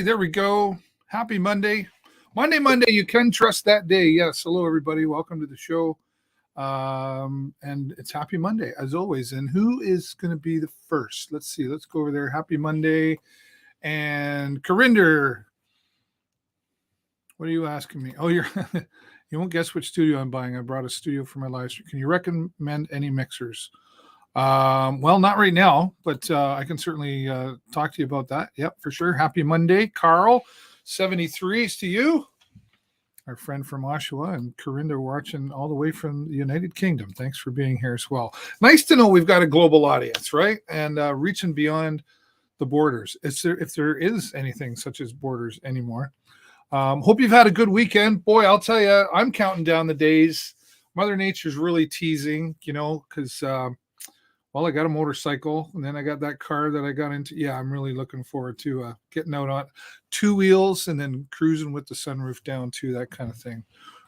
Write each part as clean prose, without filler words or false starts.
there we go. Happy Monday. Monday, you can trust that day. Yes, hello, everybody. Welcome to the show. And it's Happy Monday, as always. And who is going to be the first? Let's see. Let's go over there. Happy Monday. And Corinder, what are you asking me? Oh, you won't guess which studio I'm buying. I brought a studio for my live stream. Can you recommend any mixers? Well, not right now, but I can certainly talk to you about that. Yep, for sure. Happy Monday, Carl. 73 is to you, our friend from Oshawa, and Corinda watching all the way from the United Kingdom. Thanks for being here as well. Nice to know we've got a global audience, right? And reaching beyond the borders, if there is anything such as borders anymore. Hope you've had a good weekend. Boy, I'll tell you, I'm counting down the days. Mother Nature's really teasing, because well, I got a motorcycle, and then I got that car that I got into. Yeah, I'm really looking forward to getting out on two wheels and then cruising with the sunroof down too, that kind of thing,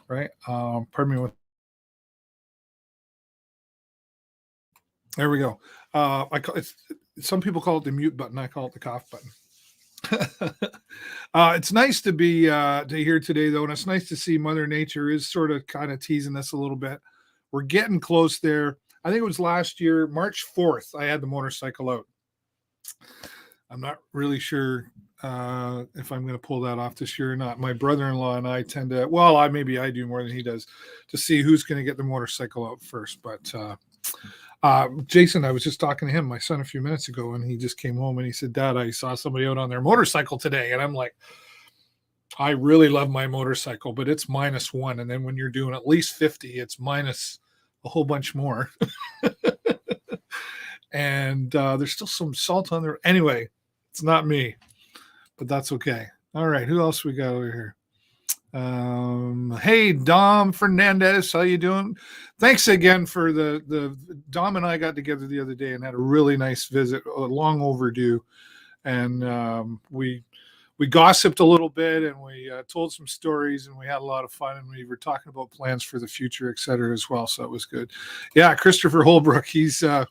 right? Pardon me. There we go. Some people call it the mute button. I call it the cough button. It's nice to be to here today, though, and it's nice to see Mother Nature is sort of kind of teasing us a little bit. We're getting close there. I think it was last year, March 4th, I had the motorcycle out. I'm not really sure if I'm going to pull that off this year or not. My brother-in-law and I tend to, maybe I do more than he does, to see who's going to get the motorcycle out first. But Jason, I was just talking to him, my son, a few minutes ago, and he just came home and he said, Dad, I saw somebody out on their motorcycle today. And I'm like, I really love my motorcycle, but it's -1. And then when you're doing at least 50, it's minus a whole bunch more. And there's still some salt on there. Anyway, it's not me, but that's okay. All right, who else we got over here? Hey, Dom Fernandez, how you doing? Thanks again for the Dom and I got together the other day and had a really nice visit, long overdue. And we gossiped a little bit, and we told some stories, and we had a lot of fun, and we were talking about plans for the future, et cetera, as well. So it was good. Yeah, Christopher Holbrook, he's come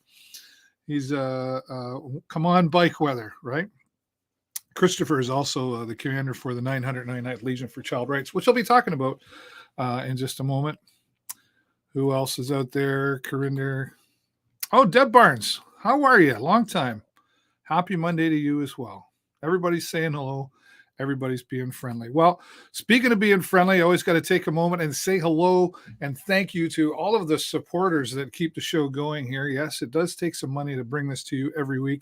on bike weather, right? Christopher is also the commander for the 999th Legion for Child Rights, which I'll be talking about in just a moment. Who else is out there? Corinder. Oh, Deb Barnes. How are you? Long time. Happy Monday to you as well. Everybody's saying hello. Everybody's being friendly. Well, speaking of being friendly, I always got to take a moment and say hello and thank you to all of the supporters that keep the show going here. Yes, it does take some money to bring this to you every week.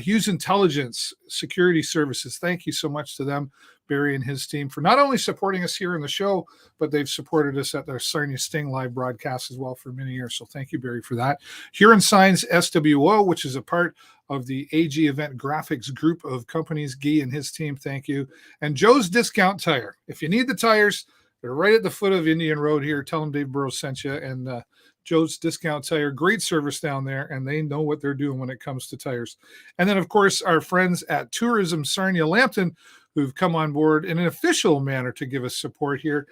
Hughes Intelligence Security Services, thank you so much to them, Barry and his team, for not only supporting us here in the show, but they've supported us at their Sarnia Sting live broadcast as well for many years. So thank you, Barry, for that. Huron Signs SWO, which is a part of the AG Event Graphics group of companies, Guy and his team, thank you. And Joe's Discount Tire. If you need the tires, they're right at the foot of Indian Road here. Tell them Dave Burrows sent you. And Joe's Discount Tire, great service down there, and they know what they're doing when it comes to tires. And then, of course, our friends at Tourism Sarnia-Lambton, who've come on board in an official manner to give us support here.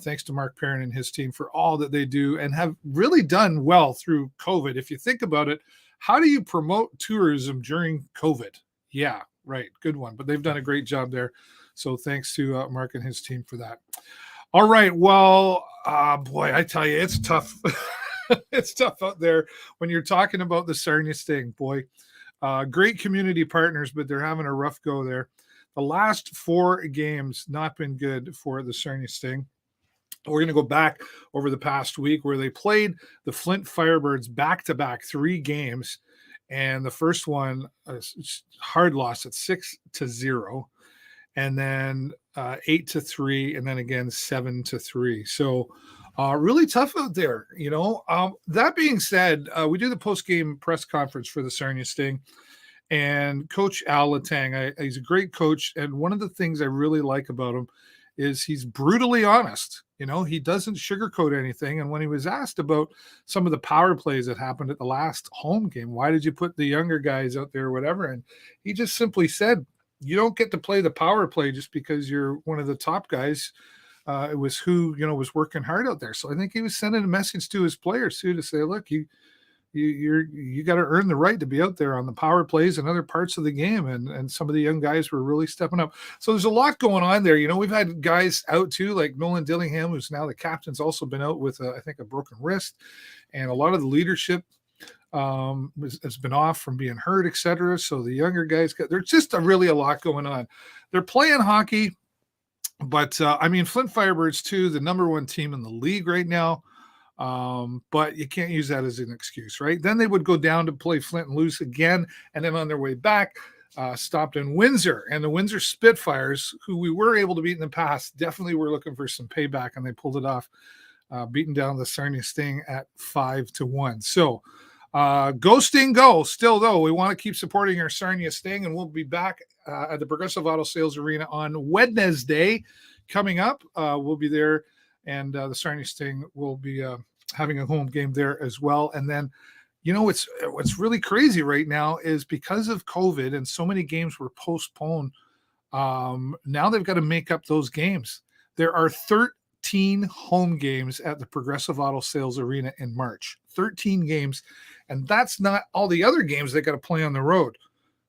Thanks to Mark Perrin and his team for all that they do and have really done well through COVID. If you think about it, how do you promote tourism during COVID? Yeah, right. Good one. But they've done a great job there. So thanks to Mark and his team for that. All right. Well, boy, I tell you, it's tough. It's tough out there when you're talking about the Sarnia Sting. Boy, great community partners, but they're having a rough go there. The last 4 games not been good for the Sarnia Sting. We're going to go back over the past week where they played the Flint Firebirds back-to-back 3 games. And the first one, hard loss at 6-0. And then 8-3. And then again, 7-3. So really tough out there, That being said, we do the post-game press conference for the Sarnia Sting. And Coach Al Letang, he's a great coach. And one of the things I really like about him is he's brutally honest. He doesn't sugarcoat anything. And when he was asked about some of the power plays that happened at the last home game, why did you put the younger guys out there or whatever? And he just simply said, you don't get to play the power play just because you're one of the top guys. It was who, was working hard out there. So I think he was sending a message to his players too, to say, look, you got to earn the right to be out there on the power plays and other parts of the game. And some of the young guys were really stepping up. So there's a lot going on there. We've had guys out too, like Nolan Dillingham, who's now the captain's also been out with, I think, a broken wrist. And a lot of the leadership has been off from being hurt, etc. So the younger guys, there's just really a lot going on. They're playing hockey, but Flint Firebirds too, the number one team in the league right now. But you can't use that as an excuse, right? Then they would go down to play Flint and lose again, and then on their way back, stopped in Windsor. And the Windsor Spitfires, who we were able to beat in the past, definitely were looking for some payback, and they pulled it off, beating down the Sarnia Sting at 5-1. So go Sting, go. Still, though, we want to keep supporting our Sarnia Sting, and we'll be back at the Progressive Auto Sales Arena on Wednesday coming up. We'll be there. And the Sarnia Sting will be having a home game there as well. And then, what's really crazy right now is because of COVID and so many games were postponed, now they've got to make up those games. There are 13 home games at the Progressive Auto Sales Arena in March. 13 games. And that's not all the other games they got to play on the road.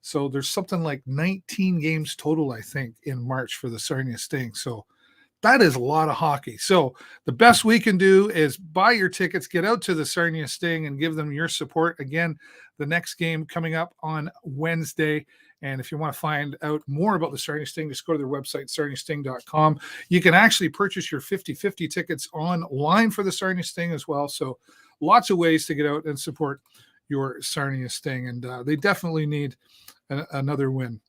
So there's something like 19 games total, I think, in March for the Sarnia Sting. So that is a lot of hockey. So the best we can do is buy your tickets, get out to the Sarnia Sting, and give them your support. Again, the next game coming up on Wednesday. And if you want to find out more about the Sarnia Sting, just go to their website, sarniasting.com. You can actually purchase your 50/50 tickets online for the Sarnia Sting as well. So lots of ways to get out and support your Sarnia Sting. And they definitely need another win.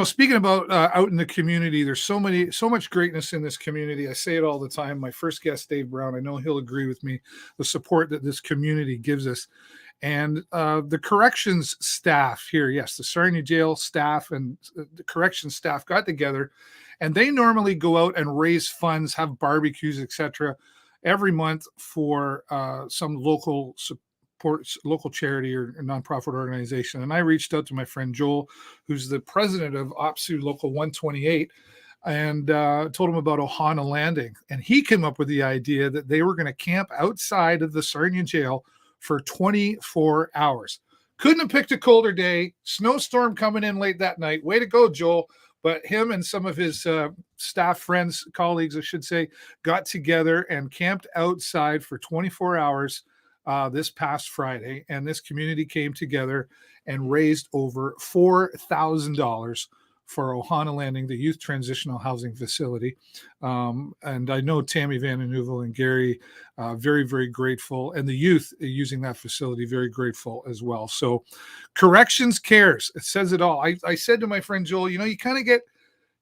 Speaking about out in the community, there's so much greatness in this community. I say it all the time. My first guest, Dave Brown, I know he'll agree with me, the support that this community gives us. And the corrections staff here, yes, the Sarnia Jail staff and the corrections staff got together, and they normally go out and raise funds, have barbecues, etc., every month for some local charity or nonprofit organization. And I reached out to my friend Joel, who's the president of OPSU Local 128, and told him about Ohana Landing. And he came up with the idea that they were going to camp outside of the Sarnia Jail for 24 hours. Couldn't have picked a colder day. Snowstorm coming in late that night. Way to go, Joel. But him and some of his staff friends, colleagues, I should say, got together and camped outside for 24 hours this past Friday, and this community came together and raised over $4,000 for Ohana Landing, the youth transitional housing facility. And I know Tammy Van den Heuvel and Gary, very, very grateful, and the youth using that facility, very grateful as well. So corrections cares. It says it all. I said to my friend Joel, you kind of get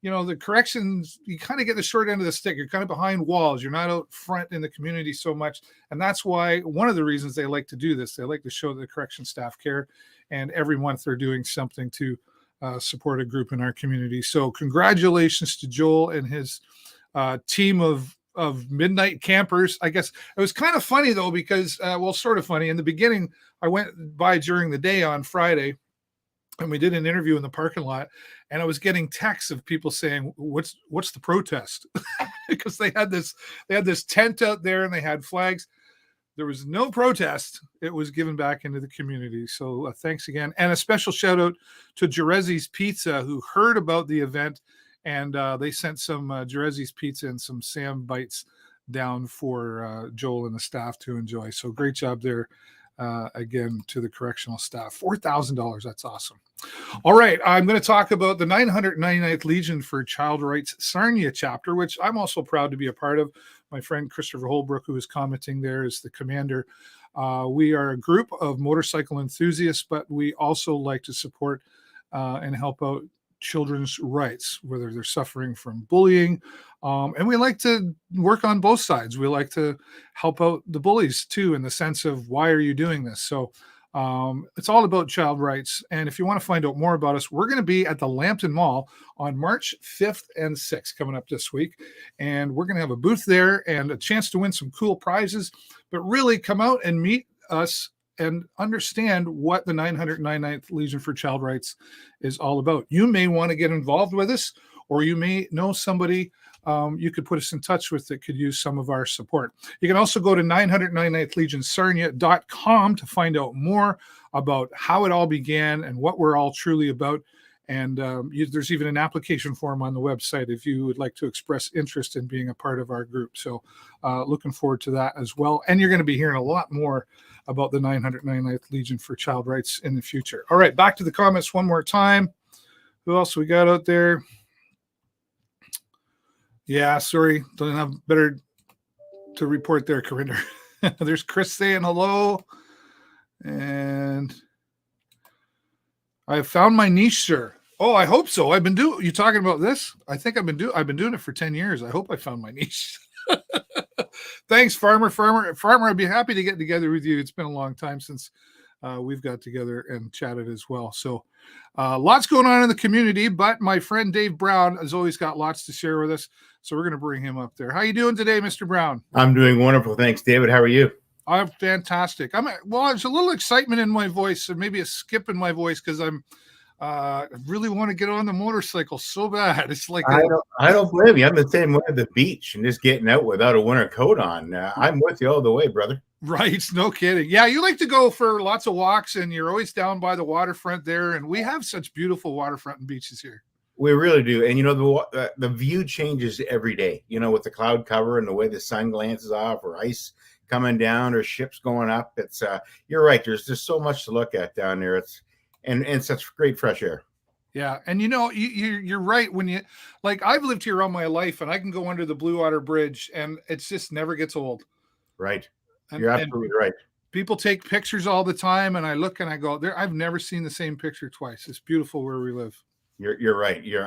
the corrections, you kind of get the short end of the stick. You're kind of behind walls. You're not out front in the community so much. And that's why one of the reasons they like to do this, they like to show the correction staff care. And every month they're doing something to support a group in our community. So congratulations to Joel and his team of midnight campers. I guess it was kind of funny though, because, sort of funny. In the beginning, I went by during the day on Friday, and we did an interview in the parking lot, and I was getting texts of people saying, what's the protest? Because they had this tent out there and they had flags. There was no protest. It was given back into the community. So thanks again. And a special shout out to Jerezzi's Pizza, who heard about the event, and they sent some Jerezzi's Pizza and some Sam Bites down for Joel and the staff to enjoy. So great job there. Again, to the correctional staff. $4,000. That's awesome. All right. I'm going to talk about the 999th Legion for Child Rights Sarnia chapter, which I'm also proud to be a part of. My friend Christopher Holbrook, who is commenting there, is the commander. We are a group of motorcycle enthusiasts, but we also like to support and help out children's rights, whether they're suffering from bullying. And we like to work on both sides. We like to help out the bullies too, in the sense of, why are you doing this? So it's all about child rights. And if you want to find out more about us, we're going to be at the Lambton Mall on March 5th and 6th coming up this week. And we're going to have a booth there and a chance to win some cool prizes, but really come out and meet us and understand what the 999th Legion for Child Rights is all about. You may want to get involved with us, or you may know somebody you could put us in touch with that could use some of our support. You can also go to 999th Legion Sarnia.com to find out more about how it all began and what we're all truly about. And there's even an application form on the website if you would like to express interest in being a part of our group. So looking forward to that as well. And you're going to be hearing a lot more about the 999th Legion for Child Rights in the future. All right, back to the comments one more time. Who else we got out there? Yeah, sorry, don't have better to report there, Corinne. There's Chris saying hello. And I found my niche, sir. Oh, I hope so. You talking about this? I think I've been doing it for 10 years. I hope I found my niche. Thanks, Farmer. I'd be happy to get together with you. It's been a long time since we've got together and chatted as well. So lots going on in the community, but my friend Dave Brown has always got lots to share with us. So we're going to bring him up there. How you doing today, Mr. Brown? I'm doing wonderful. Thanks, David. How are you? I'm fantastic. There's a little excitement in my voice, or maybe a skip in my voice, because I really want to get on the motorcycle so bad. It's like I don't blame you. I'm the same way at the beach and just getting out without a winter coat on. I'm with you all the way, brother. Right, no kidding. Yeah, you like to go for lots of walks, and you're always down by the waterfront there, and we have such beautiful waterfront and beaches here. We really do. And, the view changes every day, with the cloud cover and the way the sun glances off, or ice coming down, or ships going up. It's you're right. There's just so much to look at down there. And such great fresh air. Yeah. And you're right. When I've lived here all my life, and I can go under the Bluewater Bridge, and it just never gets old. Right. You're absolutely right. People take pictures all the time, and I look and I go, I've never seen the same picture twice. It's beautiful where we live. You're right. You're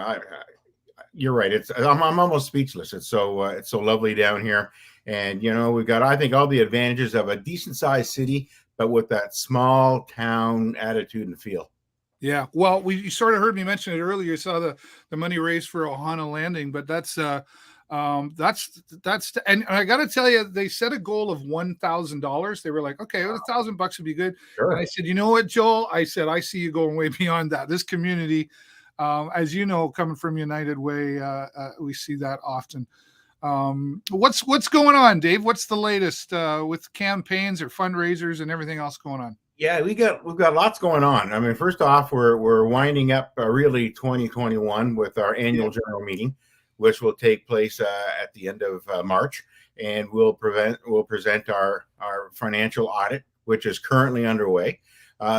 right. I'm almost speechless. It's so lovely down here. And, we've got, I think, all the advantages of a decent sized city, but with that small town attitude and feel. Yeah. Well, you sort of heard me mention it earlier. You saw the money raised for Ohana Landing, but that's and I got to tell you, they set a goal of $1,000. They were like, okay, $1,000 would be good. Sure. And I said, you know what, Joel? I said, I see you going way beyond that. This community, as you know, coming from United Way, we see that often. What's going on, Dave? What's the latest with campaigns or fundraisers and everything else going on? Yeah, we've got lots going on. I mean, first off, we're winding up really 2021 with our annual general meeting, which will take place at the end of March, and we'll present our financial audit, which is currently underway.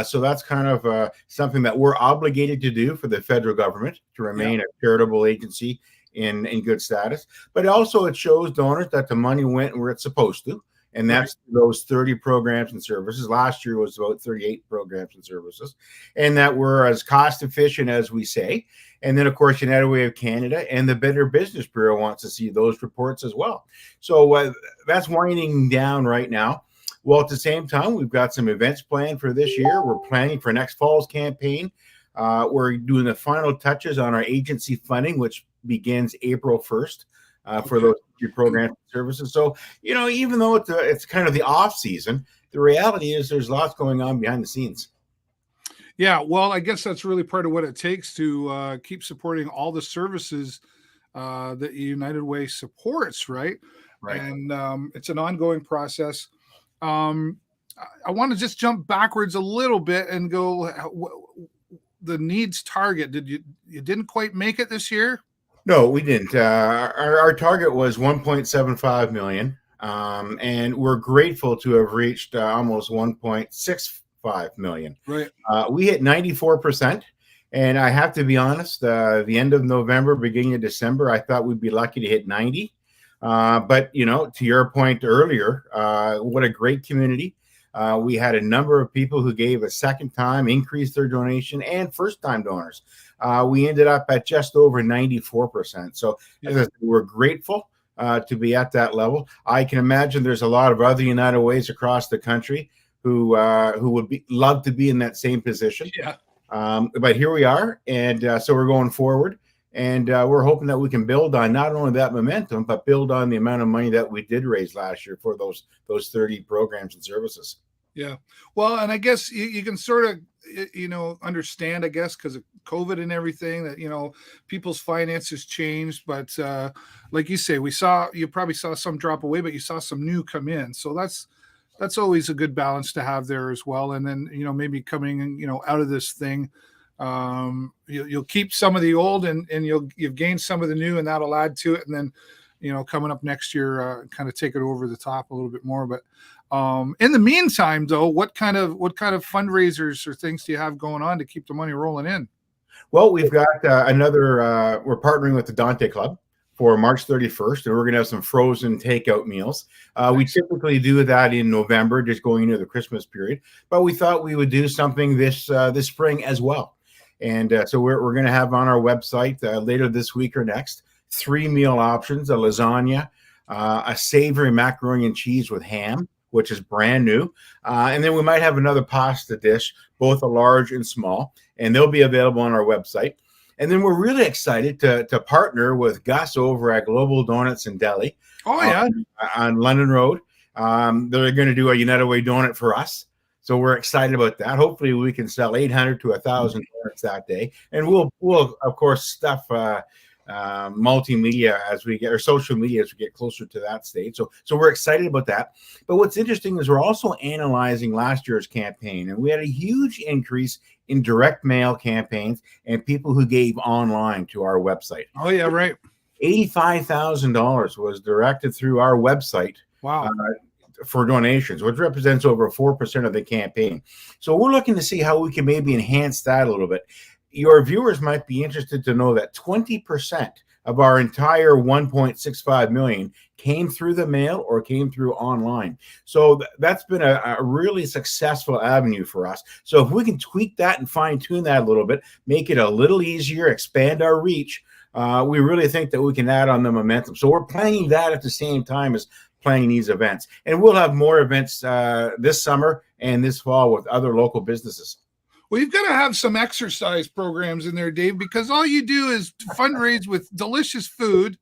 So that's kind of something that we're obligated to do for the federal government to remain a charitable agency in good status. But also it shows donors that the money went where it's supposed to. And that's those 30 programs and services. Last year was about 38 programs and services. And that we're as cost efficient as we say. And then, of course, United Way of Canada and the Better Business Bureau wants to see those reports as well. So that's winding down right now. Well, at the same time, we've got some events planned for this year. We're planning for next fall's campaign. We're doing the final touches on our agency funding, which begins April 1st. For those programs and services. So, even though it's kind of the off season, the reality is there's lots going on behind the scenes. Yeah, well, I guess that's really part of what it takes to keep supporting all the services that United Way supports, right? Right. And it's an ongoing process. I want to just jump backwards a little bit and go the needs target. You didn't quite make it this year? No, we didn't. Our target was 1.75 million, and we're grateful to have reached almost 1.65 million. Right. We hit 94%, and I have to be honest, the end of November, beginning of December, I thought we'd be lucky to hit 90. But, to your point earlier, what a great community. We had a number of people who gave a second time, increased their donation, and first-time donors. We ended up at just over 94%. So as I said, we're grateful to be at that level. I can imagine there's a lot of other United Ways across the country who would love to be in that same position. Yeah. But here we are, and so we're going forward. And we're hoping that we can build on not only that momentum, but build on the amount of money that we did raise last year for those 30 programs and services. Yeah. Well, and I guess you can sort of, understand, I guess, because of COVID and everything that, people's finances changed. But like you say, you probably saw some drop away, but you saw some new come in. So that's always a good balance to have there as well. And then, maybe coming, out of this thing, you'll keep some of the old and you've gained some of the new, and that'll add to it. And then, coming up next year, kind of take it over the top a little bit more. But in the meantime, though, what kind of fundraisers or things do you have going on to keep the money rolling in? Well, we've got we're partnering with the Dante Club for March 31st, and we're going to have some frozen takeout meals. We typically do that in November, just going into the Christmas period, but we thought we would do something this spring as well. And so we're going to have on our website later this week or next 3 meal options: a lasagna, a savory macaroni and cheese with ham, which is brand new. And then we might have another pasta dish, both a large and small, and they'll be available on our website. And then we're really excited to partner with Gus over at Global Donuts and Deli. Oh, yeah. On London Road. They're going to do a United Way donut for us. So we're excited about that. Hopefully we can sell 800 to 1,000 donuts that day. And we'll of course, stuff multimedia or social media as we get closer to that stage. So we're excited about that. But what's interesting is we're also analyzing last year's campaign, and we had a huge increase in direct mail campaigns and people who gave online to our website. Oh yeah, right. $85,000 was directed through our website. Wow. For donations, which represents over 4% of the campaign. So we're looking to see how we can maybe enhance that a little bit. Your viewers might be interested to know that 20% of our entire 1.65 million came through the mail or came through online. So that's been a really successful avenue for us. So if we can tweak that and fine tune that a little bit, make it a little easier, expand our reach, we really think that we can add on the momentum. So we're planning that at the same time as planning these events. And we'll have more events this summer and this fall with other local businesses. Well, you've got to have some exercise programs in there, Dave, because all you do is fundraise with delicious food.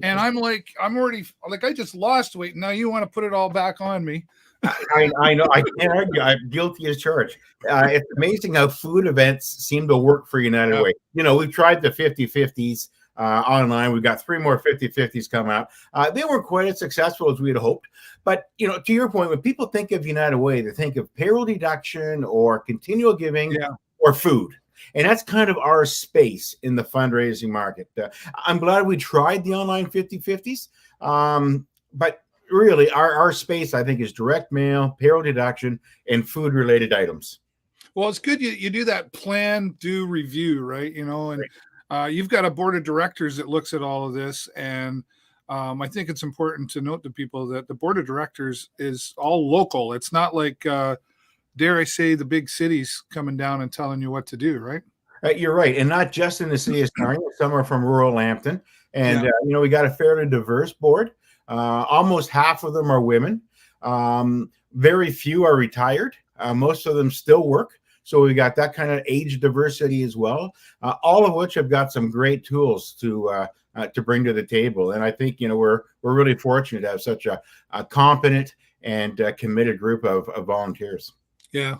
And I'm already I just lost weight. Now you want to put it all back on me. I know. I can't argue. I'm guilty as charged. It's amazing how food events seem to work for United Way. We've tried the 50-50s online. We've got 3 more 50-50s come out. They weren't quite as successful as we had hoped. But, to your point, when people think of United Way, they think of payroll deduction or continual giving or food. And that's kind of our space in the fundraising market. I'm glad we tried the online 50-50s. But really, our space, I think, is direct mail, payroll deduction, and food-related items. Well, it's good you do that plan, do, review, right? And you've got a board of directors that looks at all of this. And I think it's important to note to people that the board of directors is all local. It's not like, dare I say, the big cities coming down and telling you what to do, right? You're right. And not just in the city of Sarnia, some are from rural Lambton. And, we got a fairly diverse board. Almost half of them are women. Very few are retired. Most of them still work. So we got that kind of age diversity as well, all of which have got some great tools to bring to the table. And I think, we're really fortunate to have such a competent and committed group of volunteers. Yeah.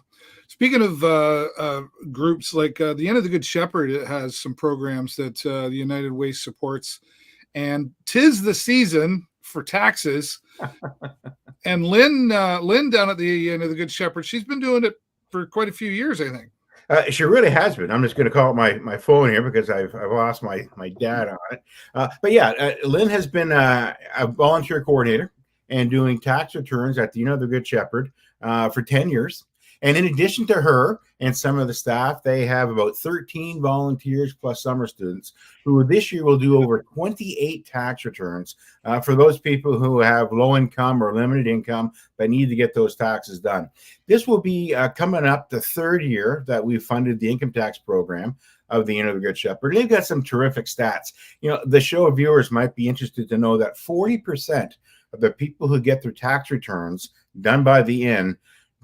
Speaking of groups, like the End of the Good Shepherd, it has some programs that the United Way supports. And 'tis the season for taxes. And Lynn down at the End of the Good Shepherd, she's been doing it for quite a few years, I think. She really has been. I'm just going to call it my phone here because I've lost my dad on it. But yeah, Lynn has been a volunteer coordinator and doing tax returns at the United the Good Shepherd for 10 years. And in addition to her and some of the staff, they have about 13 volunteers plus summer students who this year will do over 28 tax returns for those people who have low income or limited income but need to get those taxes done. This will be coming up the 3rd year that we've funded the income tax program of the United Good Shepherd. They've got some terrific stats. The show viewers might be interested to know that 40% of the people who get their tax returns done by the Inn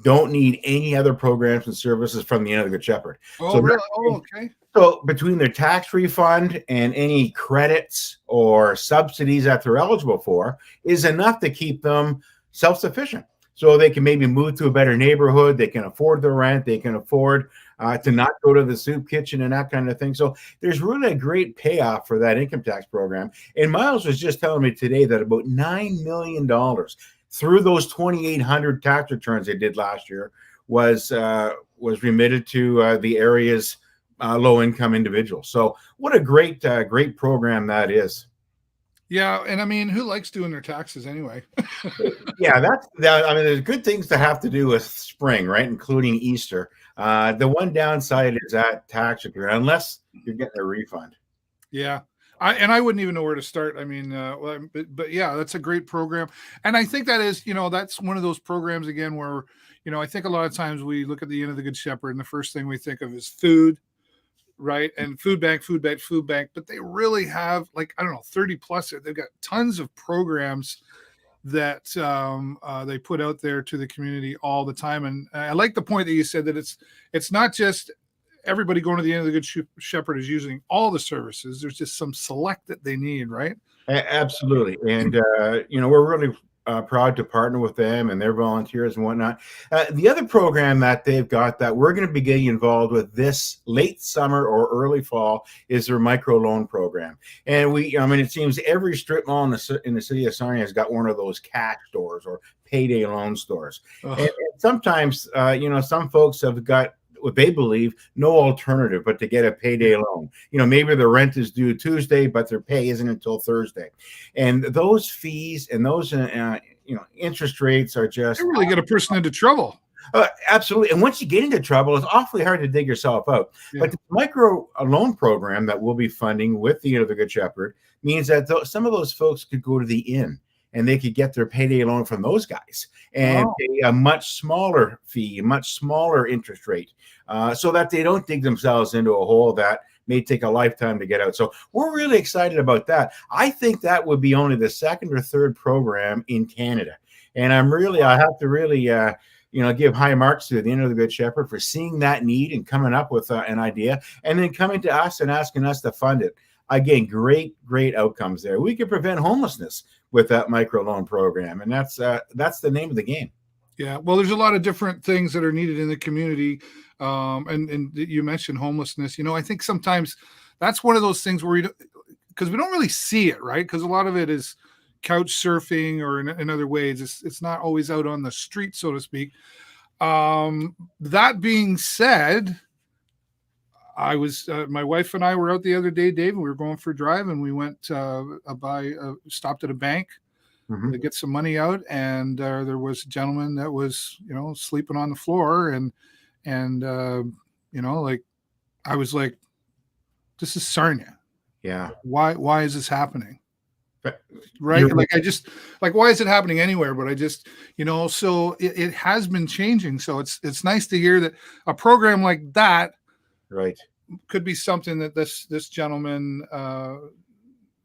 don't need any other programs and services from the United Good Shepherd. Oh, really? Oh, okay. So between their tax refund and any credits or subsidies that they're eligible for is enough to keep them self-sufficient. so they can maybe move to a better neighborhood. They can afford the rent. They can afford to not go to the soup kitchen and that kind of thing. So there's really a great payoff for that income tax program. And Miles was just telling me today that about $9 million through those 2,800 tax returns they did last year was remitted to the area's low-income individuals. So what a great program that is. Yeah, and I mean, who likes doing their taxes anyway? Yeah, that's that. I mean, there's good things to have to do with spring, right? Including Easter. The one downside is that tax return, unless you're getting a refund. Yeah. I wouldn't even know where to start. I mean, but yeah, that's a great program. And I think that is, that's one of those programs again where, I think a lot of times we look at the end of the Good Shepherd and the first thing we think of is food, right? And food bank, but they really have 30 plus. They've got tons of programs that they put out there to the community all the time. And I like the point that you said that it's not just everybody going to the end of the Good Shepherd is using all the services. There's just some select that they need, right? Absolutely. And, we're really proud to partner with them and their volunteers and whatnot. The other program that they've got that we're going to be getting involved with this late summer or early fall is their microloan program. And it seems every strip mall in the city of Sarnia has got one of those cash stores or payday loan stores. And sometimes, some folks have got what they believe no alternative but to get a payday loan. Maybe the rent is due Tuesday, but their pay isn't until Thursday. And those fees and those, interest rates are just... They really get a person into trouble. Absolutely. And once you get into trouble, it's awfully hard to dig yourself out. Yeah. But the micro loan program that we'll be funding with the Good Shepherd means that some of those folks could go to the inn and they could get their payday loan from those guys and pay a much smaller fee, a much smaller interest rate, so that they don't dig themselves into a hole that may take a lifetime to get out. So we're really excited about that. I think that would be only the second or third program in Canada. And I have to really, give high marks to the Good Shepherd for seeing that need and coming up with an idea and then coming to us and asking us to fund it. Again, great outcomes there. We could prevent homelessness with that microloan program, and that's the name of the game. Yeah, well, there's a lot of different things that are needed in the community, and you mentioned homelessness. I think sometimes that's one of those things where because we don't really see it, right? Because a lot of it is couch surfing or in other ways. It's not always out on the street, so to speak. That being said, I was my wife and I were out the other day, Dave, and we were going for a drive, and we went stopped at a bank to get some money out, and there was a gentleman that was sleeping on the floor, and I was like, this is Sarnia. Yeah. Why is this happening? Right. Why is it happening anywhere? But I just, so it has been changing. So it's nice to hear that a program like that right could be something that this gentleman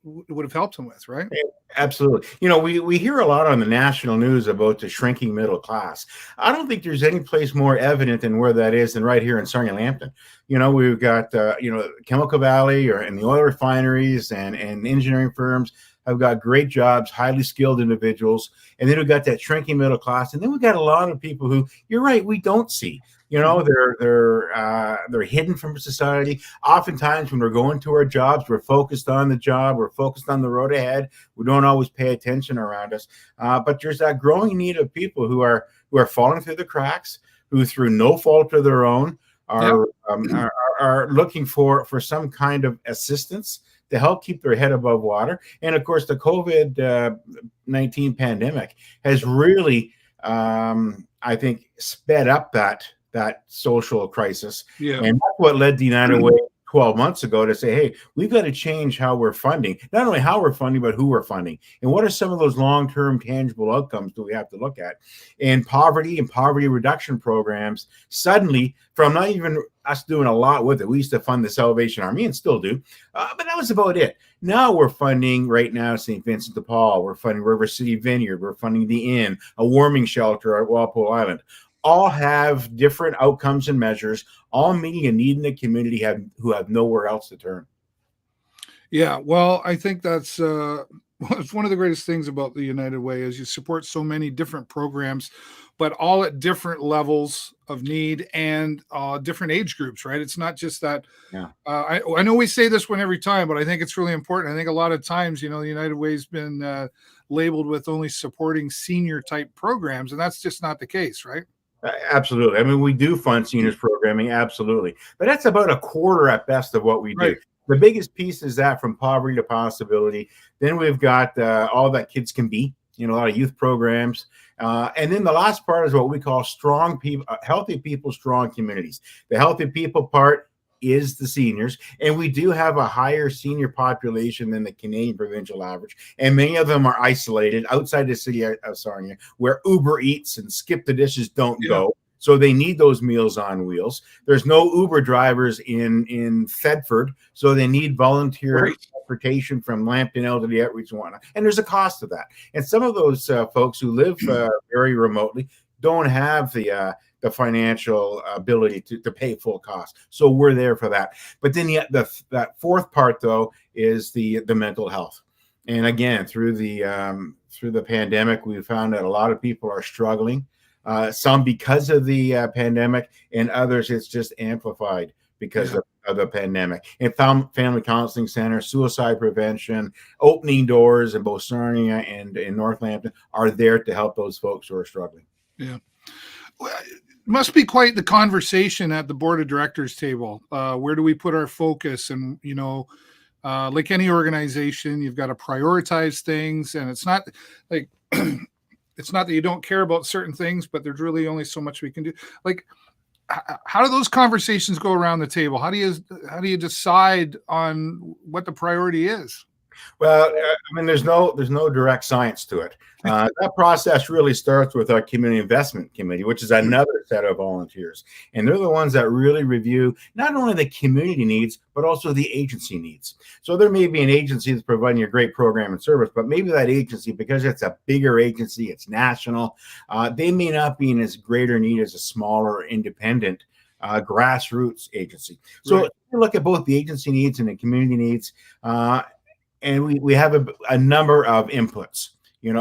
would have helped him with, right? Absolutely. We hear a lot on the national news about the shrinking middle class. I don't think there's any place more evident than where that is than right here in Sarnia-Lambton. We've got Chemical Valley and the oil refineries and engineering firms have got great jobs, highly skilled individuals, and then we've got that shrinking middle class, and then we've got a lot of people who, you're right, we don't see. They're hidden from society. Oftentimes when we're going to our jobs, we're focused on the job, we're focused on the road ahead. We don't always pay attention around us. But there's that growing need of people who are falling through the cracks, who through no fault of their own are looking for some kind of assistance to help keep their head above water. And of course, the COVID-19 pandemic has really, I think, sped up that social crisis. Yeah. And that's what led the United Way 12 months ago to say, hey, we've got to change how we're funding, not only how we're funding, but who we're funding. And what are some of those long-term tangible outcomes do we have to look at? And poverty reduction programs, suddenly, from not even us doing a lot with it, we used to fund the Salvation Army and still do, but that was about it. Now we're funding right now St. Vincent de Paul, we're funding River City Vineyard, we're funding the Inn, a warming shelter at Walpole Island. All have different outcomes and measures, all meeting a need in the community who have nowhere else to turn. Yeah, well, I think that's Well, it's one of the greatest things about the United Way is you support so many different programs, but all at different levels of need and different age groups, right? It's not just that. Yeah. I know we say this one every time, but I think it's really important. I think a lot of times, the United Way's been labeled with only supporting senior type programs, and that's just not the case, right? Absolutely. I mean, we do fund seniors programming, absolutely. But that's about a quarter at best of what we do. Right. The biggest piece is that from poverty to possibility. Then we've got all that kids can be, a lot of youth programs. And then the last part is what we call strong people, healthy people, strong communities. The healthy people part is the seniors, and we do have a higher senior population than the Canadian provincial average, and many of them are isolated outside the city of Sarnia, where Uber Eats and Skip the Dishes don't go, so they need those Meals on Wheels. There's no Uber drivers in Thetford, so they need volunteer transportation from Lambton Elderly Outreach and whatnot, and there's a cost to that. And some of those folks who live very remotely don't have the financial ability to pay full cost. So we're there for that. But then that fourth part, though, is the mental health. And again, through the pandemic, we found that a lot of people are struggling. Some because of the pandemic, and others it's just amplified because of the pandemic. And family counseling centers, suicide prevention, opening doors in both Sarnia and in North Lambton are there to help those folks who are struggling. Yeah. Well, must be quite the conversation at the board of directors table. Where do we put our focus? And, like any organization, you've got to prioritize things. And it's not like, it's not that you don't care about certain things, but there's really only so much we can do. Like, how do those conversations go around the table? How do you decide on what the priority is? Well, I mean, there's no direct science to it. That process really starts with our community investment committee, which is another set of volunteers. And they're the ones that really review not only the community needs, but also the agency needs. So there may be an agency that's providing a great program and service, but maybe that agency, because it's a bigger agency, it's national, they may not be in as greater need as a smaller independent grassroots agency. So if you look at both the agency needs and the community needs, and we have a number of inputs.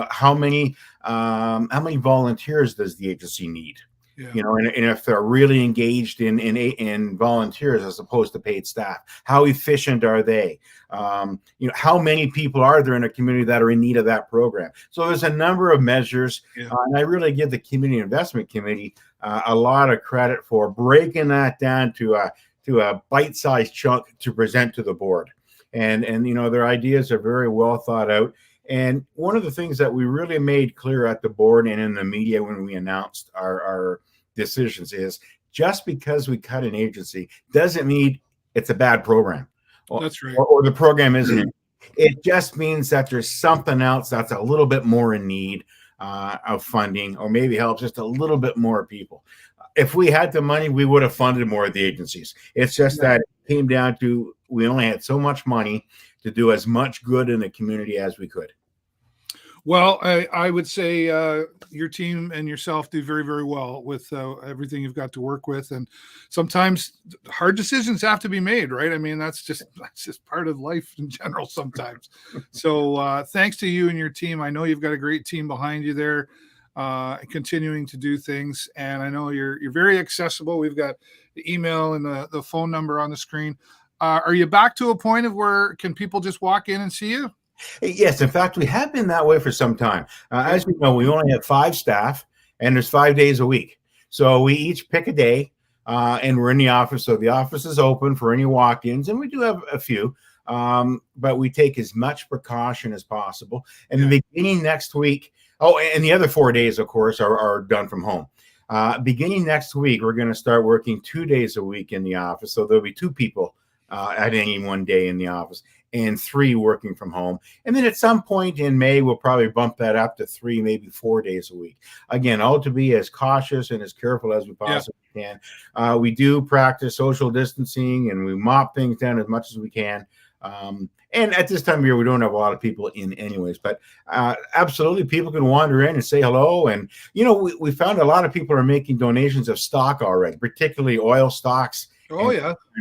How many volunteers does the agency need? Yeah. And if they're really engaged in volunteers as opposed to paid staff, how efficient are they? How many people are there in a community that are in need of that program? So there's a number of measures, and I really give the Community Investment Committee a lot of credit for breaking that down to a bite-sized chunk to present to the board. And their ideas are very well thought out. And one of the things that we really made clear at the board and in the media when we announced our decisions is just because we cut an agency doesn't mean it's a bad program. That's right. Or the program isn't. It just means that there's something else that's a little bit more in need of funding, or maybe helps just a little bit more people. If we had the money, we would have funded more of the agencies. It's just that it came down to we only had so much money to do as much good in the community as we could. Well, I would say your team and yourself do very, very well with everything you've got to work with. And sometimes hard decisions have to be made, right? I mean, that's just part of life in general sometimes. So thanks to you and your team. I know you've got a great team behind you there, continuing to do things. And I know you're very accessible. We've got the email and the phone number on the screen. Are you back to a point of where can people just walk in and see you? Yes, in fact, we have been that way for some time. As you know, we only have 5 staff, and there's 5 days a week. So we each pick a day, and we're in the office. So the office is open for any walk-ins, and we do have a few, but we take as much precaution as possible. And the beginning next week, and the other 4 days, of course, are done from home. Beginning next week, we're going to start working 2 days a week in the office. So there'll be 2 people at any one day in the office, and 3 working from home. And then at some point in May, we'll probably bump that up to 3, maybe 4 days a week. Again, all to be as cautious and as careful as we possibly can. We do practice social distancing, and we mop things down as much as we can. And at this time of year, we don't have a lot of people in anyways, but absolutely people can wander in and say hello. And, we found a lot of people are making donations of stock already, particularly oil stocks.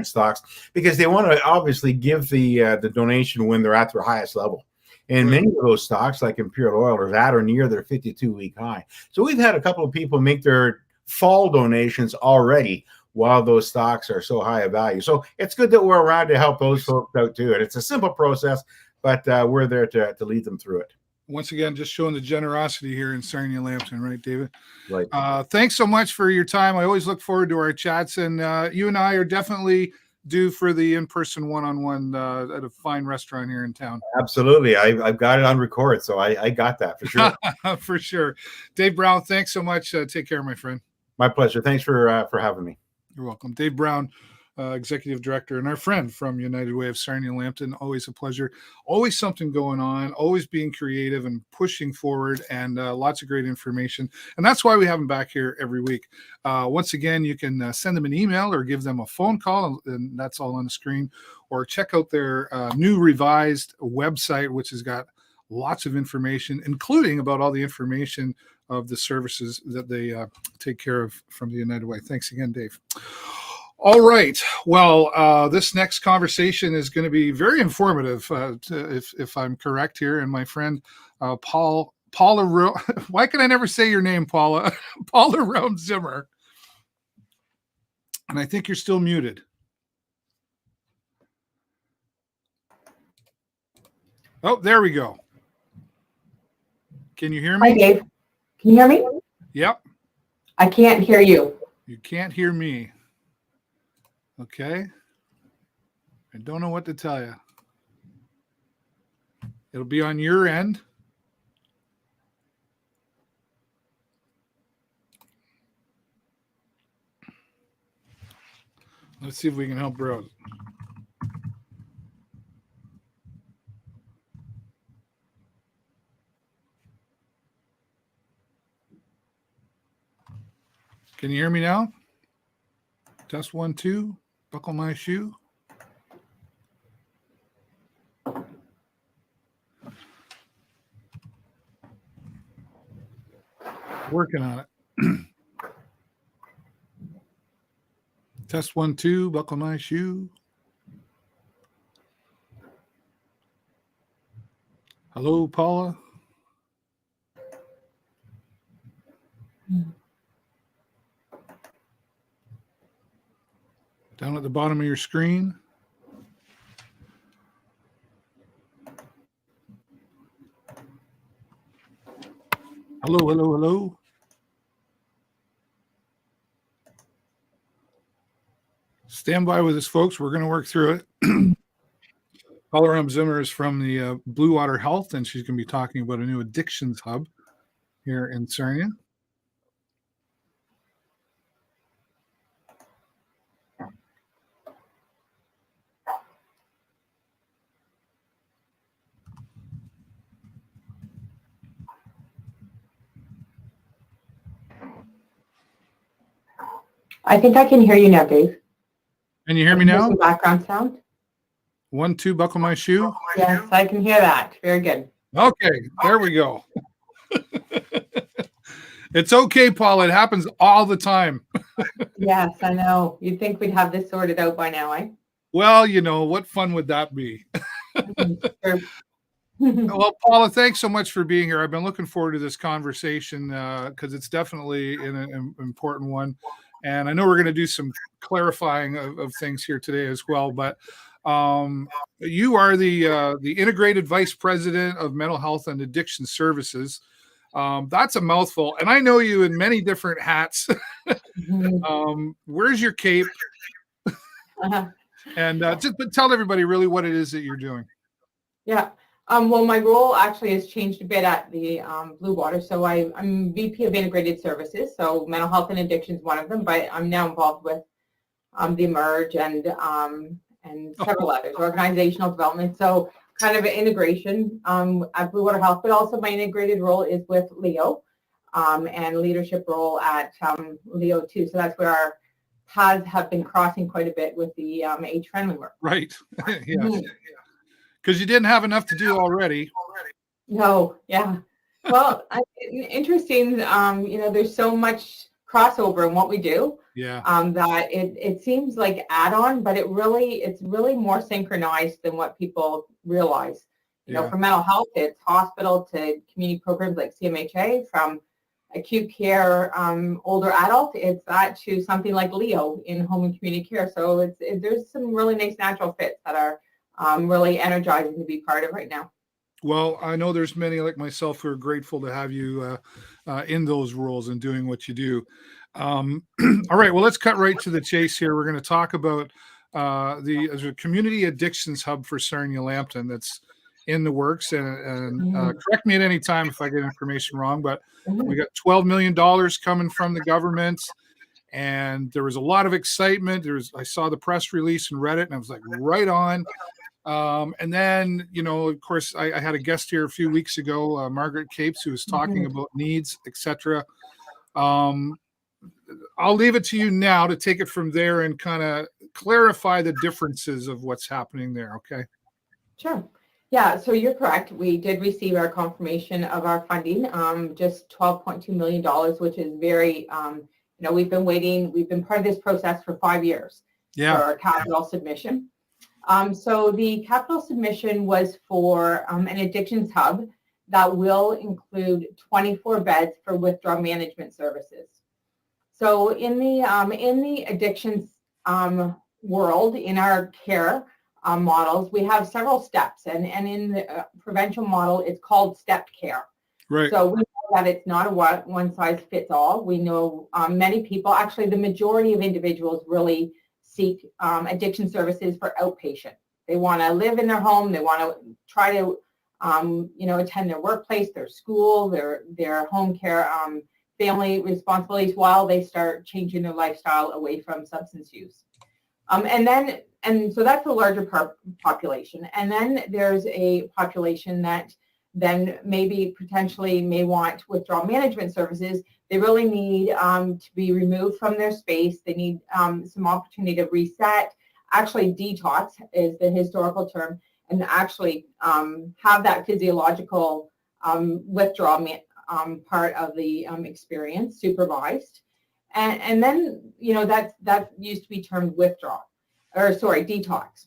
Stocks, because they want to obviously give the donation when they're at their highest level. And Right. many of those stocks, like Imperial Oil, are at or near their 52-week high. So we've had a couple of people make their fall donations already while those stocks are so high of value. So it's good that we're around to help those folks out too. And it's a simple process, but we're there to lead them through it. Once again, just showing the generosity here in Sarnia-Lambton, right, David? Right. Thanks so much for your time. I always look forward to our chats, and you and I are definitely due for the in-person one-on-one at a fine restaurant here in town. Absolutely. I've got it on record, so I got that for sure. For sure. Dave Brown, thanks so much. Take care, my friend. My pleasure. Thanks for having me. You're welcome. Dave Brown, Executive Director, and our friend from United Way of Sarnia-Lambton. Always a pleasure. Always something going on, always being creative and pushing forward, and lots of great information. And that's why we have them back here every week. Once again, you can send them an email or give them a phone call, and that's all on the screen, or check out their new revised website, which has got lots of information, including about all the information of the services that they take care of from the United Way. Thanks again, Dave. All right. Well, this next conversation is going to be very informative, if I'm correct here. And my friend Paula why can I never say your name, Paula? Paula Reaume-Zimmer. And I think you're still muted. Oh, there we go. Can you hear me? Hi, Dave. Can you hear me? Yep. I can't hear you. You can't hear me. Okay. I don't know what to tell you. It'll be on your end. Let's see if we can help her out. Can you hear me now? Test 1, 2. Buckle my shoe. Working on it. Test 1, 2. Buckle my shoe. Hello, Paula. Down at the bottom of your screen. Hello, hello, hello. Stand by with us, folks. We're going to work through it. Paula Reaume-Zimmer is from the Bluewater Health, and she's going to be talking about a new addictions hub here in Sarnia. I think I can hear you now, Dave. Can you hear me now? Some background sound? 1, 2, buckle my shoe. Yes, I can hear that. Very good. Okay, there we go. It's okay, Paula. It happens all the time. Yes, I know. You'd think we'd have this sorted out by now, eh? Well, you know, what fun would that be? Sure. Well, Paula, thanks so much for being here. I've been looking forward to this conversation because it's definitely an important one. And I know we're going to do some clarifying of things here today as well. But you are the Integrated Vice President of Mental Health and Addiction Services. That's a mouthful. And I know you in many different hats. Where's your cape? Uh-huh. And just tell everybody really what it is that you're doing. Yeah. Well, my role actually has changed a bit at the Bluewater. So I'm VP of Integrated Services. So mental health and addiction is one of them, but I'm now involved with the Emerge and several others, organizational development. So kind of an integration at Bluewater Health, but also my integrated role is with Leo and leadership role at Leo too. So that's where our paths have been crossing quite a bit with the age-friendly work. Right. Yeah. Because you didn't have enough to do already. No, yeah. Well, interesting. There's so much crossover in what we do. Yeah. That it seems like add-on, but it's really more synchronized than what people realize. You know, Yeah. for mental health, it's hospital to community programs like CMHA, from acute care, older adult, it's that to something like Leo in home and community care. So there's some really nice natural fits that are really energizing to be part of right now. Well, I know there's many like myself who are grateful to have you in those roles and doing what you do. All right, well, let's cut right to the chase here. We're going to talk about there's a community addictions hub for Sarnia-Lambton that's in the works. And correct me at any time if I get information wrong, but we got $12 million coming from the government. And there was a lot of excitement. I saw the press release and read it, and I was like, right on. And then, you know, of course, I had a guest here a few weeks ago, Margaret Capes, who was talking about needs, etc. I'll leave it to you now to take it from there and kind of clarify the differences of what's happening there. Okay. Sure. Yeah, so you're correct. We did receive our confirmation of our funding, just $12.2 million, which is very, you know, we've been part of this process for 5 years for our capital submission. So the capital submission was for an addictions hub that will include 24 beds for withdrawal management services. So in the addictions world, in our care models, we have several steps, and in the prevention model, it's called stepped care. Right. So we know that it's not a one size fits all. We know many people, actually the majority of individuals, really seek addiction services for outpatient. They want to live in their home. They want to try to, you know, attend their workplace, their school, their home care, family responsibilities while they start changing their lifestyle away from substance use. And so that's a larger population. And then there's a population that then maybe potentially may want withdrawal management services. They really need to be removed from their space. They need some opportunity to reset, actually detox is the historical term, and actually have that physiological withdrawal part of the experience supervised. And then, you know, that used to be termed detox.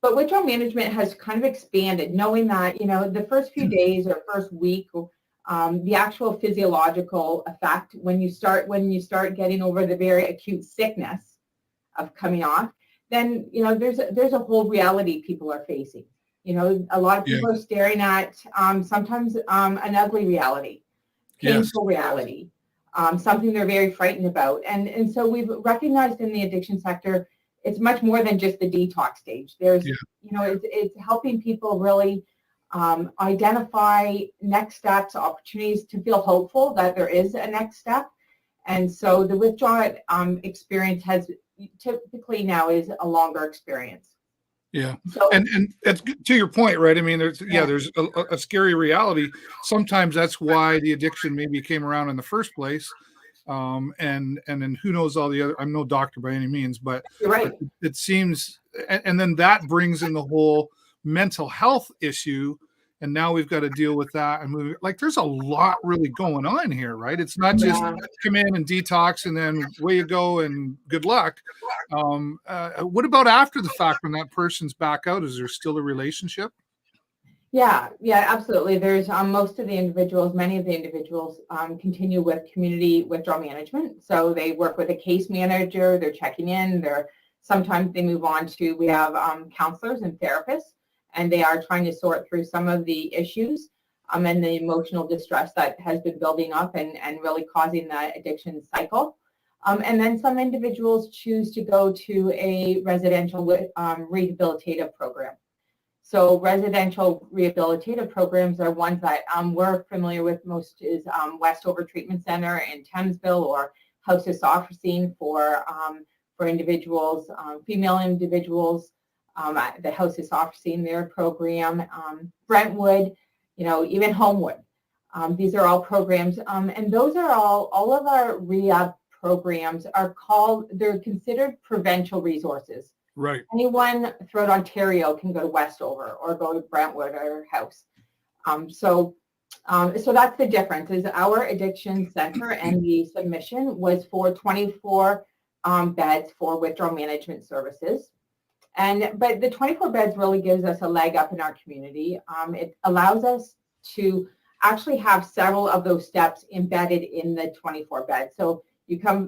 But withdrawal management has kind of expanded, knowing that, you know, the first few days or first week, the actual physiological effect, when you start getting over the very acute sickness of coming off, then, you know, there's a whole reality people are facing. You know, a lot of people are staring at sometimes an ugly reality, painful reality, something they're very frightened about. And so we've recognized in the addiction sector, it's much more than just the detox stage. There's, you know, it's helping people really identify next steps, opportunities to feel hopeful that there is a next step. And so the withdrawal experience has typically now is a longer experience. Yeah. So, and that's to your point, right? I mean, there's a scary reality. Sometimes that's why the addiction maybe came around in the first place. And then who knows all the other, I'm no doctor by any means, but you're right. It seems, and then that brings in the whole mental health issue. And now we've got to deal with that and move. Like, there's a lot really going on here, right? It's not just come in and detox and then away you go and good luck. What about after the fact when that person's back out? Is there still a relationship? Yeah, absolutely. There's many of the individuals continue with community withdrawal management. So they work with a case manager, they're checking in, sometimes they move on to, we have counselors and therapists, and they are trying to sort through some of the issues and the emotional distress that has been building up and really causing the addiction cycle. And then some individuals choose to go to a residential rehabilitative program. So residential rehabilitative programs are ones that we're familiar with most is Westover Treatment Center in Thamesville, or House of Sophrosyne for individuals, female individuals, the House of Sophrosyne, their program, Brentwood, you know, even Homewood. These are all programs, and those are all of our rehab programs they're considered provincial resources. Right. Anyone throughout Ontario can go to Westover or go to Brentwood or House. So that's the difference. Is our addiction center and the submission was for 24 beds for withdrawal management services, But the 24 beds really gives us a leg up in our community. It allows us to actually have several of those steps embedded in the 24 beds. So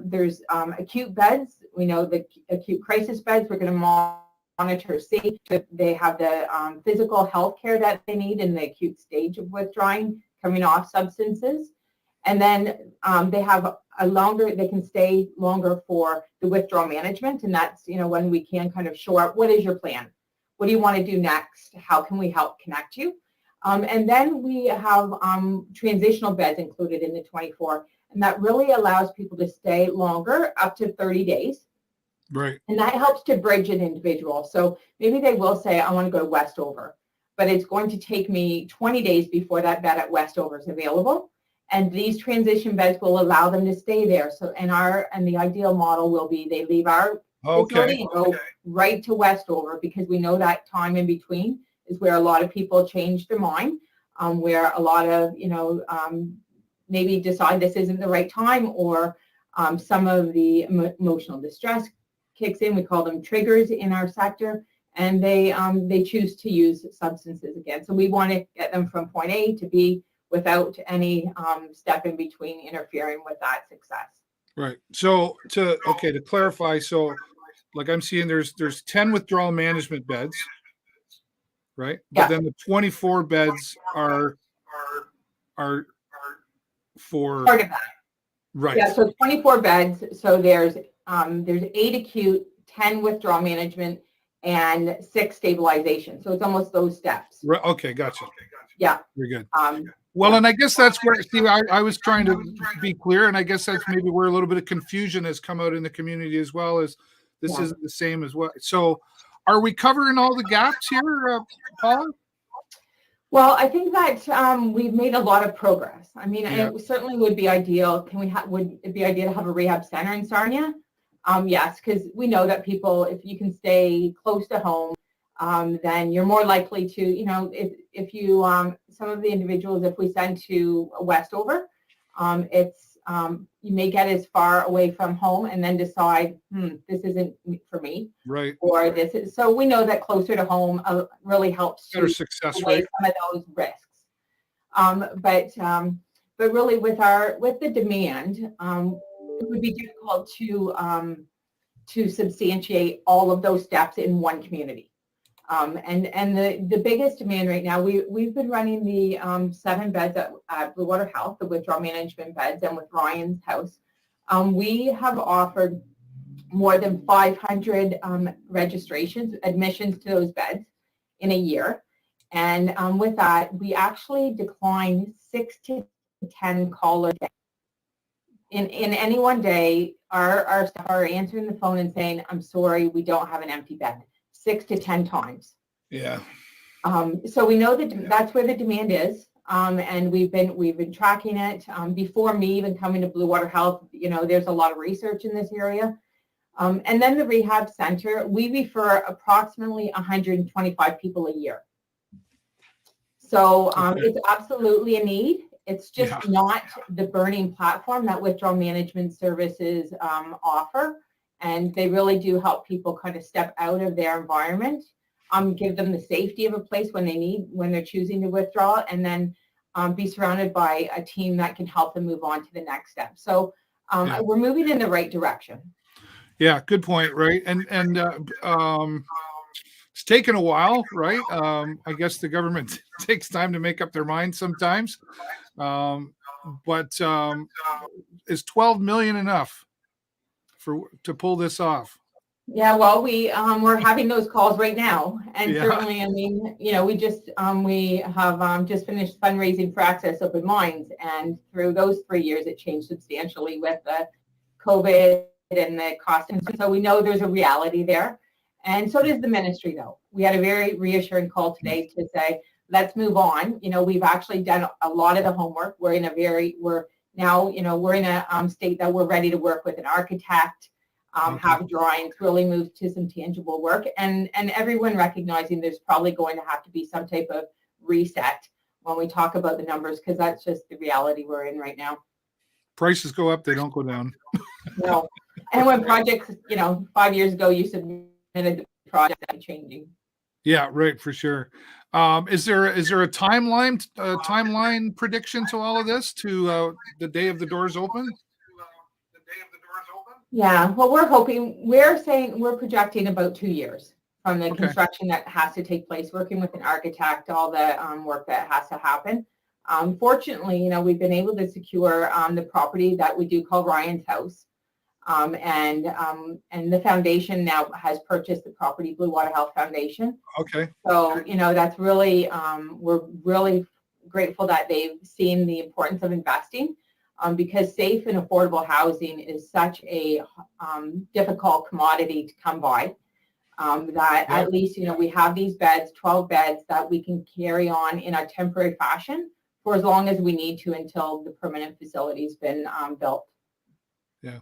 there's acute beds. We know the acute crisis beds, we're going to monitor, see that they have the physical health care that they need in the acute stage of withdrawing, coming off substances. And then they can stay longer for the withdrawal management. And that's, when we can kind of shore up, what is your plan? What do you want to do next? How can we help connect you? And then we have transitional beds included in the 24. And that really allows people to stay longer, up to 30 days. Right. And that helps to bridge an individual. So maybe they will say, I want to go to Westover, but it's going to take me 20 days before that bed at Westover is available. And these transition beds will allow them to stay there. So, and the ideal model will be they leave our facility and go right to Westover, because we know that time in between is where a lot of people change their mind, where a lot of, maybe decide this isn't the right time, or some of the emotional distress kicks in. We call them triggers in our sector, and they choose to use substances again. So we want to get them from point A to B without any step in between interfering with that success. Right. So to clarify, so like I'm seeing there's 10 withdrawal management beds, right? But then the 24 beds are for part of that. Right. Yeah, so 24 beds. So there's 8 acute, 10 withdrawal management, and 6 stabilization. So it's almost those steps. Right. Okay, gotcha. Yeah. Very good. Well, and I guess that's where, Steve, I was trying to be clear, and I guess that's maybe where a little bit of confusion has come out in the community as well, as this isn't the same as what. So are we covering all the gaps here, Paula? Well, I think that we've made a lot of progress. I mean, it certainly would be ideal. Would it be ideal to have a rehab center in Sarnia? Yes, because we know that people, if you can stay close to home, then you're more likely to, if you, some of the individuals, if we send to Westover, you may get as far away from home and then decide, this isn't for me. Right. Or this is, so we know that closer to home really helps better to success away rate. some of those risks. But really with the demand, it would be difficult to substantiate all of those steps in one community. And the biggest demand right now, we've been running the 7 beds at Bluewater Health, the withdrawal management beds, and with Ryan's house. We have offered more than 500 admissions to those beds in a year. And with that, we actually decline 6 to 10 callers in any one day. Our staff are answering the phone and saying, I'm sorry, we don't have an empty bed. 6 to 10 times. Yeah. So we know that that's where the demand is. And we've been tracking it. Before me even coming to Bluewater Health, there's a lot of research in this area. And then the rehab center, we refer approximately 125 people a year. So it's absolutely a need. It's just not the burning platform that withdrawal management services offer. And they really do help people kind of step out of their environment, give them the safety of a place when they're choosing to withdraw, and then be surrounded by a team that can help them move on to the next step. So we're moving in the right direction. Yeah, good point, right? And it's taken a while, right? I guess the government takes time to make up their mind sometimes. But is 12 million enough to pull this off? Yeah, well, we're having those calls right now, and certainly, I mean, we have just finished fundraising for Access Open Minds, and through those 3 years, it changed substantially with the COVID and the cost, and so we know there's a reality there, and so does the ministry. Though we had a very reassuring call today to say, let's move on. We've actually done a lot of the homework. We're in a state that we're ready to work with an architect. Have drawings, really move to some tangible work, and everyone recognizing there's probably going to have to be some type of reset when we talk about the numbers, because that's just the reality we're in right now. Prices go up, they don't go down. No. And when projects, 5 years ago, you submitted the project changing. Yeah, right, for sure. Is there a timeline prediction to all of this, to the day of the doors open? Yeah, well, we're projecting about 2 years from the construction that has to take place, working with an architect, all the work that has to happen. Fortunately, we've been able to secure the property that we do call Ryan's House. And the foundation now has purchased the property, Bluewater Health Foundation. Okay. So, that's really, we're really grateful that they've seen the importance of investing, because safe and affordable housing is such a difficult commodity to come by, that at least, we have these beds, 12 beds that we can carry on in a temporary fashion for as long as we need to until the permanent facility's been built. Yeah.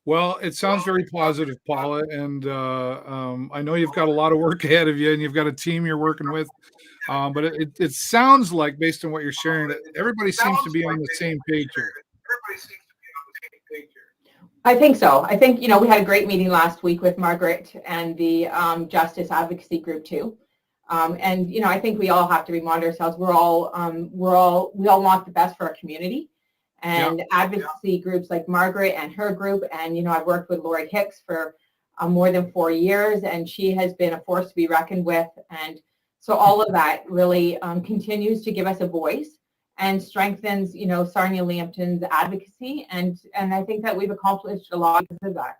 Well, it sounds very positive, Paula, and I know you've got a lot of work ahead of you, and you've got a team you're working with. But it sounds like, based on what you're sharing, that everybody seems to be on the same page here. I think so. I think, we had a great meeting last week with Margaret and the Justice Advocacy Group too. And, I think we all have to remind ourselves we all want the best for our community. And advocacy groups like Margaret and her group, and I've worked with Lori Hicks for more than 4 years, and she has been a force to be reckoned with. And so all of that really continues to give us a voice and strengthens, Sarnia-Lambton's advocacy, and I think that we've accomplished a lot of that.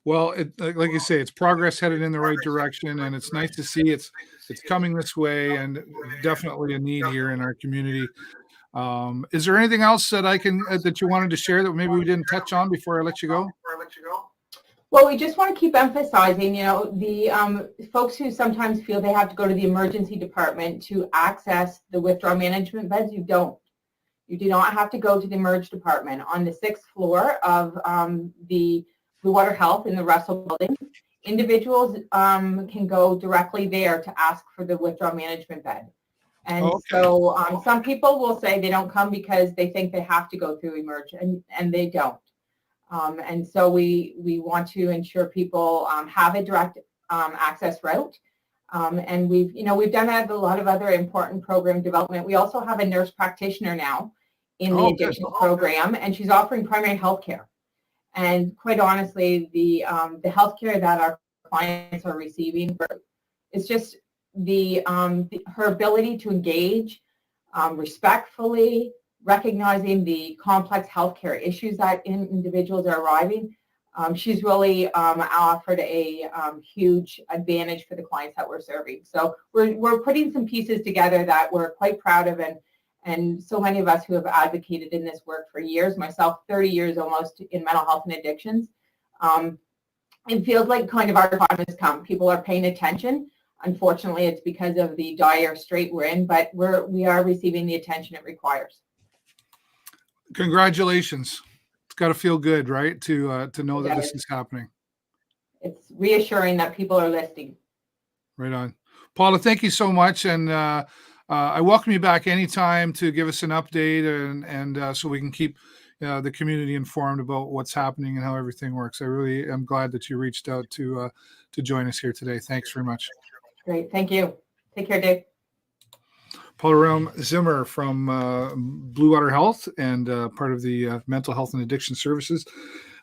Well, like you say, it's progress headed in the right direction, and it's nice to see it's coming this way, and definitely a need here in our community. Is there anything else that you wanted to share that maybe we didn't touch on before I let you go? Well, we just want to keep emphasizing, the folks who sometimes feel they have to go to the emergency department to access the withdrawal management beds. You don't. You do not have to go to the emerge department. On the 6th floor of the Bluewater Health in the Russell building, individuals can go directly there to ask for the withdrawal management bed. And so some people will say they don't come because they think they have to go through emerge, and they don't. And so we want to ensure people have a direct access route. And we've done a lot of other important program development. We also have a nurse practitioner now in the addiction program, and she's offering primary health care. And quite honestly, the health care that our clients are receiving is just her ability to engage respectfully, recognizing the complex healthcare issues that individuals are arriving. She's really offered a huge advantage for the clients that we're serving. So we're putting some pieces together that we're quite proud of, and so many of us who have advocated in this work for years, myself 30 years almost in mental health and addictions. It feels like kind of our time has come. People are paying attention. Unfortunately, it's because of the dire strait we're in, but we are receiving the attention it requires. Congratulations. It's got to feel good, right? To know that this is happening. It's reassuring that people are listening. Right on. Paula, thank you so much. And I welcome you back anytime to give us an update, and so we can keep the community informed about what's happening and how everything works. I really am glad that you reached out to join us here today. Thanks very much. Great. Thank you. Take care, Dave. Paula Reaume-Zimmer from Bluewater Health and part of the Mental Health and Addiction Services.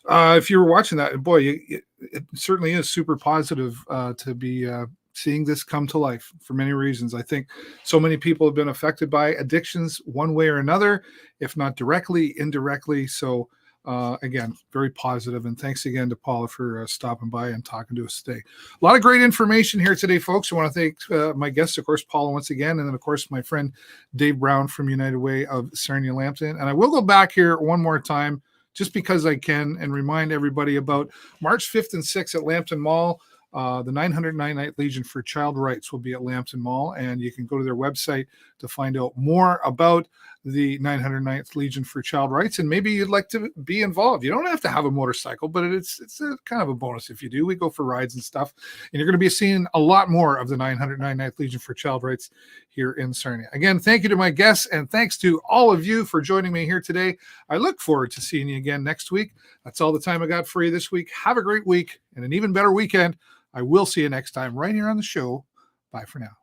If you were watching that, boy, it certainly is super positive to be seeing this come to life for many reasons. I think so many people have been affected by addictions one way or another, if not directly, indirectly. So again, very positive. And thanks again to Paula for stopping by and talking to us today. A lot of great information here today, folks. I want to thank my guests, of course, Paula once again, and then, of course, my friend Dave Brown from United Way of Sarnia-Lambton. And I will go back here one more time, just because I can, and remind everybody about March 5th and 6th at Lambton Mall. The 909 Night Legion for Child Rights will be at Lambton Mall, and you can go to their website to find out more about the 909th Legion for Child Rights, and maybe you'd like to be involved. You don't have to have a motorcycle, but it's a kind of a bonus if you do. We go for rides and stuff, and you're going to be seeing a lot more of the 909th Legion for Child Rights here in Sarnia. Again, thank you to my guests, and thanks to all of you for joining me here today. I look forward to seeing you again next week. That's all the time I got for you this week. Have a great week and an even better weekend. I will see you next time right here on the show. Bye for now.